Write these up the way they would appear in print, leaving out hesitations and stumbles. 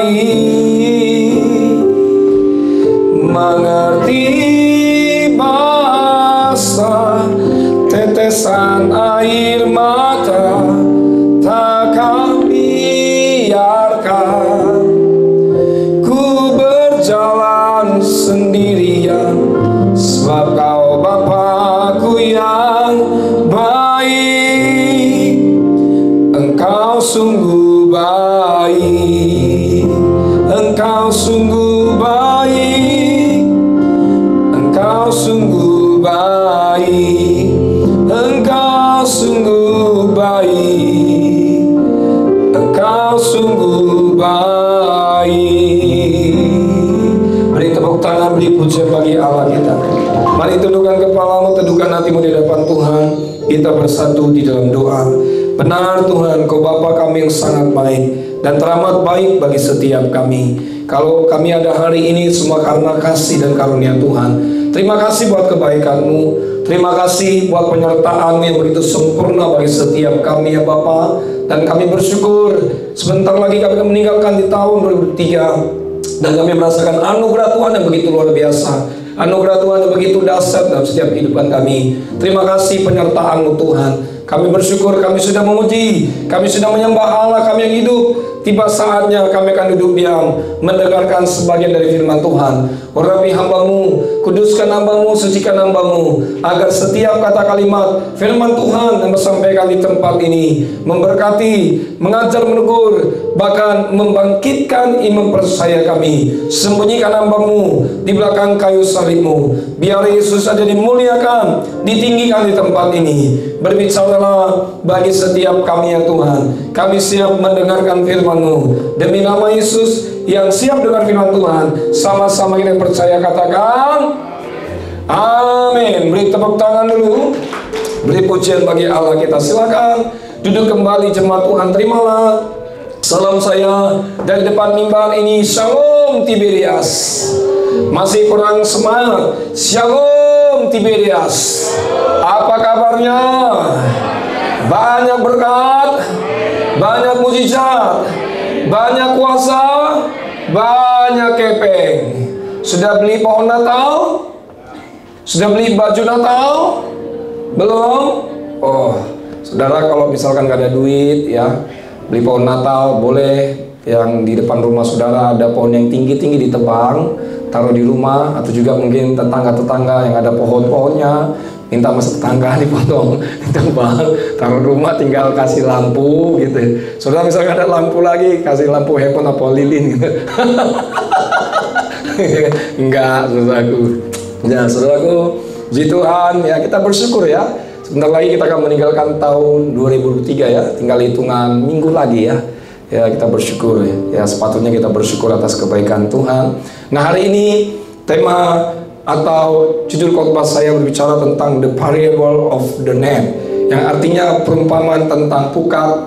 baik, mengerti bahasa tetesan air mata, takkan biarkan ku berjalan sendirian, sebab Kau Bapa-Ku yang baik. Engkau sungguh baik, Engkau sungguh baik, Engkau sungguh baik, Engkau sungguh baik, Engkau sungguh baik. Beri tepuk tangan, beri pujian bagi Allah kita. Mari tundukkan kepalamu, tundukkan hatimu di depan Tuhan. Kita bersatu di dalam doa. Benar Tuhan, Kau Bapa kami yang sangat baik dan teramat baik bagi setiap kami. Kalau kami ada hari ini semua karena kasih dan karunia Tuhan. Terima kasih buat kebaikan-Mu. Terima kasih buat penyertaan-Mu yang begitu sempurna bagi setiap kami ya Bapa. Dan kami bersyukur sebentar lagi kami akan meninggalkan di tahun 2003. Dan kami merasakan anugerah Tuhan yang begitu luar biasa. Anugerah Tuhan yang begitu dahsyat dalam setiap kehidupan kami. Terima kasih penyertaan-Mu Tuhan. Kami bersyukur, kami sudah memuji, kami sudah menyembah Allah kami yang hidup. Tiba saatnya kami akan duduk diam, mendengarkan sebagian dari firman Tuhan. Urapi hamba-Mu, kuduskan hamba-Mu, sucikan hamba-Mu, agar setiap kata kalimat firman Tuhan yang disampaikan di tempat ini memberkati, mengajar, menegur, bahkan membangkitkan iman percaya kami. Sembunyikan hamba-Mu di belakang kayu salib-Mu. Biar Yesus saja dimuliakan, ditinggikan di tempat ini. Berbicaralah bagi setiap kami ya Tuhan. Kami siap mendengarkan firman-Mu. Demi nama Yesus yang siap dengar firman Tuhan, sama-sama kita percaya katakan amin. Beri tepuk tangan dulu, beri pujian bagi Allah kita. Silakan duduk kembali jemaat Tuhan. Terimalah salam saya dari depan mimbar ini. Shalom Tiberias. Masih kurang semangat. Shalom Tiberias. Apa kabarnya? Banyak berkat, banyak mujizat, banyak kuasa, banyak kepeng. Sudah beli pohon Natal? Sudah beli baju Natal? Belum? Oh, saudara kalau misalkan gak ada duit ya, beli pohon Natal boleh. Yang di depan rumah saudara ada pohon yang tinggi-tinggi ditebang, taruh di rumah. Atau juga mungkin tetangga-tetangga yang ada pohon-pohonnya, minta sama tetangga dipotong, ditebang, taruh rumah, tinggal kasih lampu gitu. Saudara misalkan ada lampu lagi, kasih lampu handphone atau lilin gitu. Enggak, saudaraku. Ya, saudaraku, puji Tuhan ya, kita bersyukur ya. Sebentar lagi kita akan meninggalkan tahun 2003 ya, tinggal hitungan minggu lagi ya. Ya, kita bersyukur ya, sepatutnya kita bersyukur atas kebaikan Tuhan. Nah, hari ini tema atau judul khotbah saya berbicara tentang the parable of the net, yang artinya perumpamaan tentang pukat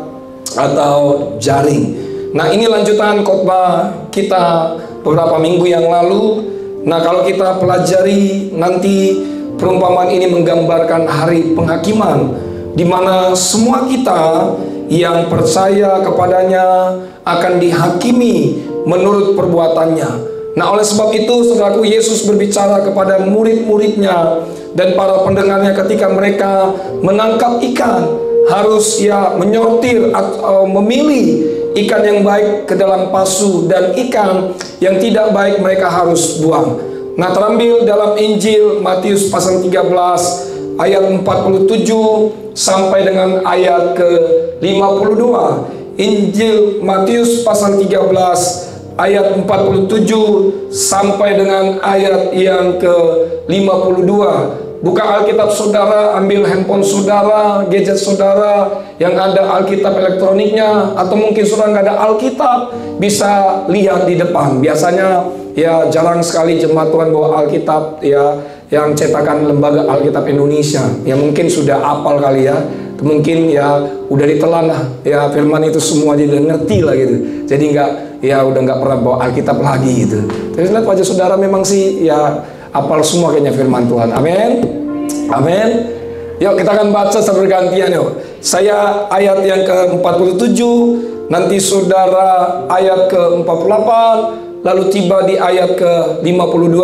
atau jaring. Nah, ini lanjutan khotbah kita beberapa minggu yang lalu. Nah, kalau kita pelajari nanti, perumpamaan ini menggambarkan hari penghakiman, di mana semua kita yang percaya kepadanya akan dihakimi menurut perbuatannya. Nah, oleh sebab itu, saudaraku, Yesus berbicara kepada murid-muridnya dan para pendengarnya ketika mereka menangkap ikan, harus ya menyortir atau memilih ikan yang baik ke dalam pasu, dan ikan yang tidak baik mereka harus buang. Nah, terambil dalam Injil Matius pasal 13 ayat 47 sampai dengan ayat ke-52. Injil Matius pasal 13 ayat 47 sampai dengan ayat yang ke-52. Buka Alkitab saudara, ambil handphone saudara, gadget saudara yang ada Alkitab elektroniknya, atau mungkin saudara nggak ada Alkitab, bisa lihat di depan. Biasanya ya jarang sekali jemaat Tuhan bawa Alkitab ya, yang cetakan Lembaga Alkitab Indonesia. Ya mungkin sudah apal kali ya, mungkin ya udah ditelan lah ya firman itu semua, jadi ngerti lah gitu. Jadi udah nggak pernah bawa Alkitab lagi gitu. Tapi lihat wajah saudara memang sih ya apal semua kayaknya firman Tuhan. Amin, amin. Yuk kita akan baca secara bergantian yuk. Saya ayat yang ke-47 Nanti saudara ayat ke-48, lalu tiba di ayat ke-52,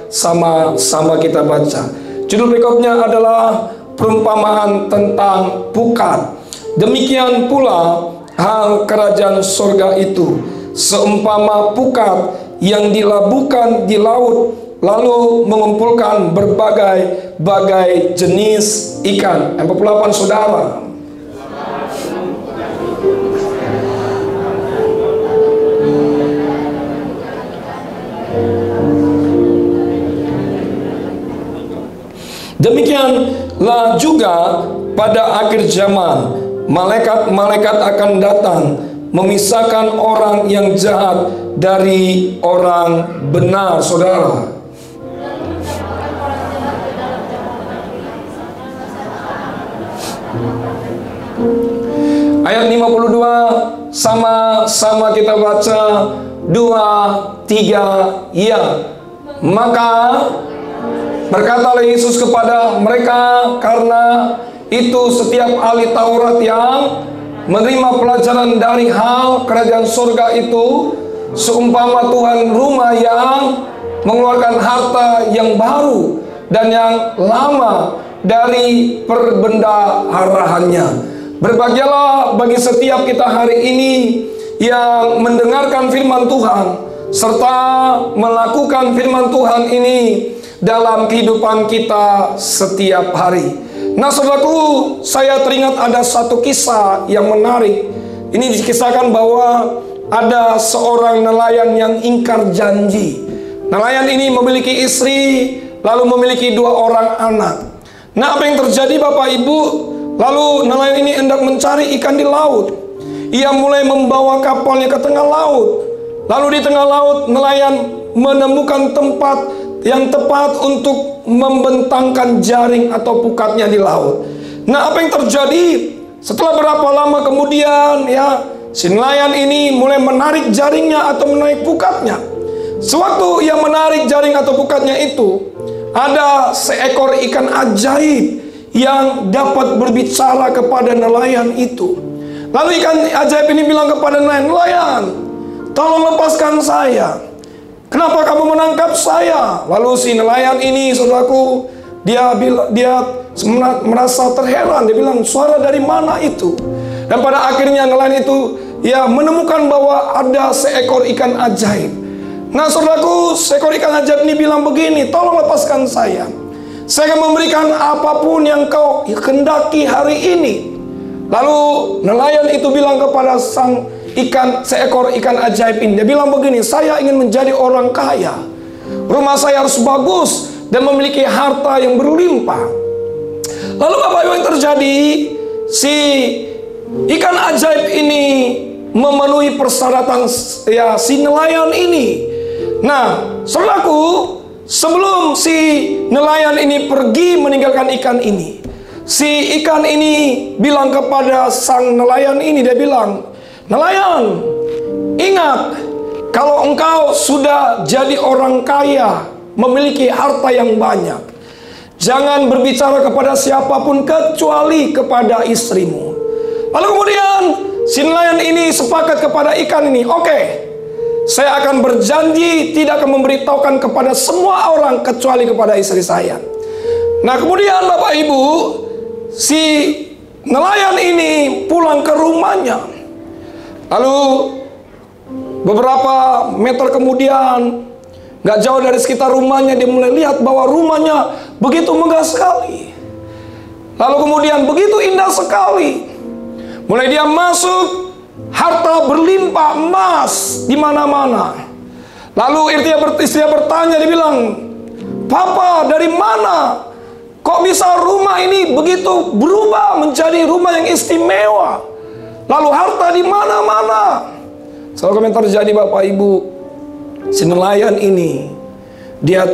sama-sama kita baca. Judul berikutnya adalah perumpamaan tentang pukat. Demikian pula hal kerajaan surga itu, seumpama pukat yang dilabuhkan di laut, lalu mengumpulkan berbagai jenis ikan. 48 saudara. Demikianlah juga pada akhir zaman, malaikat-malaikat akan datang memisahkan orang yang jahat dari orang benar, saudara. Ayat 52, sama-sama kita baca, 2, 3, ya. Maka berkatalah Yesus kepada mereka, karena itu setiap ahli Taurat yang menerima pelajaran dari hal kerajaan surga itu, seumpama Tuhan rumah yang mengeluarkan harta yang baru dan yang lama dari perbendaharaannya. Berbahagialah bagi setiap kita hari ini yang mendengarkan firman Tuhan serta melakukan firman Tuhan ini dalam kehidupan kita setiap hari. Nah, saudaraku, saya teringat ada satu kisah yang menarik. Ini dikisahkan bahwa ada seorang nelayan yang ingkar janji. Nelayan ini memiliki istri, lalu memiliki 2 orang anak. Nah, apa yang terjadi Bapak Ibu? Lalu nelayan ini hendak mencari ikan di laut. Ia mulai membawa kapalnya ke tengah laut. Lalu di tengah laut nelayan menemukan tempat yang tepat untuk membentangkan jaring atau pukatnya di laut. Nah, apa yang terjadi? Setelah berapa lama kemudian, ya, si nelayan ini mulai menarik jaringnya atau menarik pukatnya. Sewaktu ia menarik jaring atau pukatnya itu, ada seekor ikan ajaib yang dapat berbicara kepada nelayan itu. Lalu ikan ajaib ini bilang kepada nelayan, "Nelayan, tolong lepaskan saya. Kenapa kamu menangkap saya?" Lalu si nelayan ini, saudaraku, dia merasa terheran. Dia bilang, "Suara dari mana itu?" Dan pada akhirnya nelayan itu ya menemukan bahwa ada seekor ikan ajaib. Nah, saudaraku, seekor ikan ajaib ini bilang begini, "Tolong lepaskan saya. Saya akan memberikan apapun yang kau kehendaki hari ini." Lalu nelayan itu bilang kepada seekor ikan ajaib ini, dia bilang begini, "Saya ingin menjadi orang kaya. Rumah saya harus bagus dan memiliki harta yang berlimpah." Lalu apa yang terjadi? Si ikan ajaib ini memenuhi persyaratan ya si nelayan ini. Nah, saudaraku, sebelum si nelayan ini pergi meninggalkan ikan ini, si ikan ini bilang kepada sang nelayan ini, dia bilang, "Nelayan, ingat, kalau engkau sudah jadi orang kaya, memiliki harta yang banyak, jangan berbicara kepada siapapun kecuali kepada istrimu." Lalu kemudian si nelayan ini sepakat kepada ikan ini, "Oke, saya akan berjanji tidak akan memberitahukan kepada semua orang kecuali kepada istri saya." Nah, kemudian Bapak Ibu, si nelayan ini pulang ke rumahnya. Lalu beberapa meter kemudian, gak jauh dari sekitar rumahnya, dia mulai lihat bahwa rumahnya begitu megah sekali. Lalu kemudian begitu indah sekali. Mulai dia masuk, harta berlimpah, emas di mana-mana. Lalu istrinya bertanya, dia bilang, "Papa, dari mana? Kok bisa rumah ini begitu berubah menjadi rumah yang istimewa? Lalu harta di mana-mana?" Soal komentar terjadi Bapak Ibu, si nelayan ini dia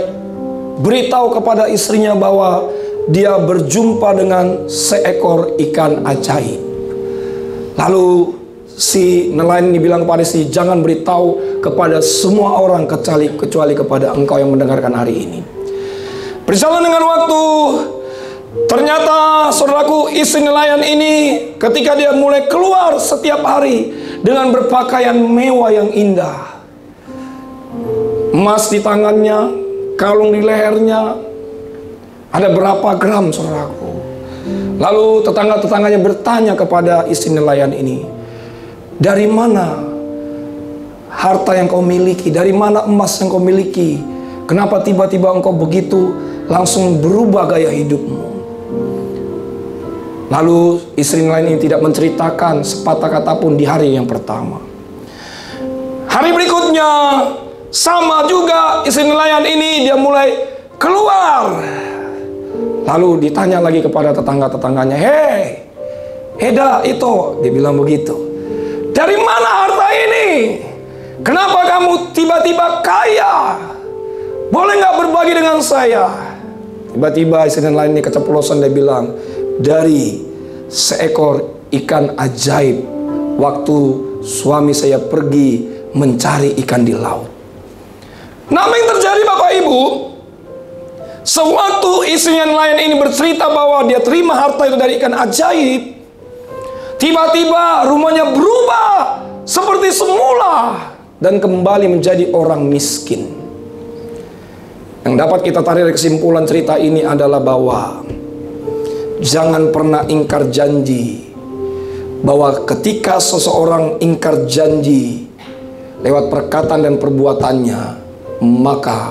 beritahu kepada istrinya bahwa dia berjumpa dengan seekor ikan ajaib. Lalu si nelayan ini bilang kepada istri, "Jangan beritahu kepada semua orang kecuali kepada engkau yang mendengarkan hari ini." Berjalan dengan waktu, ternyata saudaraku, istri nelayan ini ketika dia mulai keluar setiap hari, dengan berpakaian mewah yang indah. Emas di tangannya, kalung di lehernya. Ada berapa gram, saudaraku? Lalu tetangga-tetangganya bertanya kepada istri nelayan ini, dari mana harta yang kau miliki? Dari mana emas yang kau miliki? Kenapa tiba-tiba engkau begitu langsung berubah gaya hidupmu? Lalu istri nelayan ini tidak menceritakan sepatah kata pun di hari yang pertama. Hari berikutnya sama juga, istri nelayan ini dia mulai keluar. Lalu ditanya lagi kepada tetangga-tetangganya, "Hei, Eda itu," dia bilang begitu, "dari mana harta ini? Kenapa kamu tiba-tiba kaya? Boleh nggak berbagi dengan saya?" Tiba-tiba istri nelayan ini keceplosan, dia bilang, "Dari seekor ikan ajaib waktu suami saya pergi mencari ikan di laut." Nah, apa yang terjadi Bapak Ibu? Sewaktu istrinya nelayan ini bercerita bahwa dia terima harta itu dari ikan ajaib, tiba-tiba rumahnya berubah seperti semula dan kembali menjadi orang miskin. Yang dapat kita tarik dari kesimpulan cerita ini adalah bahwa jangan pernah ingkar janji. Bahwa ketika seseorang ingkar janji lewat perkataan dan perbuatannya, maka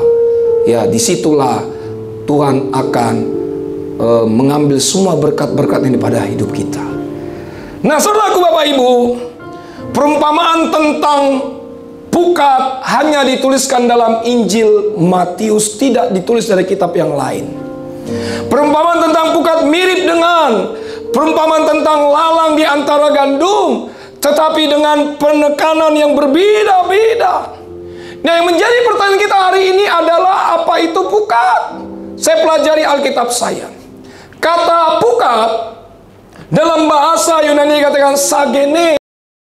ya disitulah Tuhan akan mengambil semua berkat-berkat ini pada hidup kita. Nah, saudaraku, Bapak Ibu, perumpamaan tentang pukat hanya dituliskan dalam Injil Matius, tidak ditulis dari kitab yang lain. Perumpamaan tentang pukat mirip dengan perumpamaan tentang lalang di antara gandum, tetapi dengan penekanan yang berbeda-beda. Nah, yang menjadi pertanyaan kita hari ini adalah, apa itu pukat? Saya pelajari Alkitab saya. Kata pukat dalam bahasa Yunani dikatakan sagene.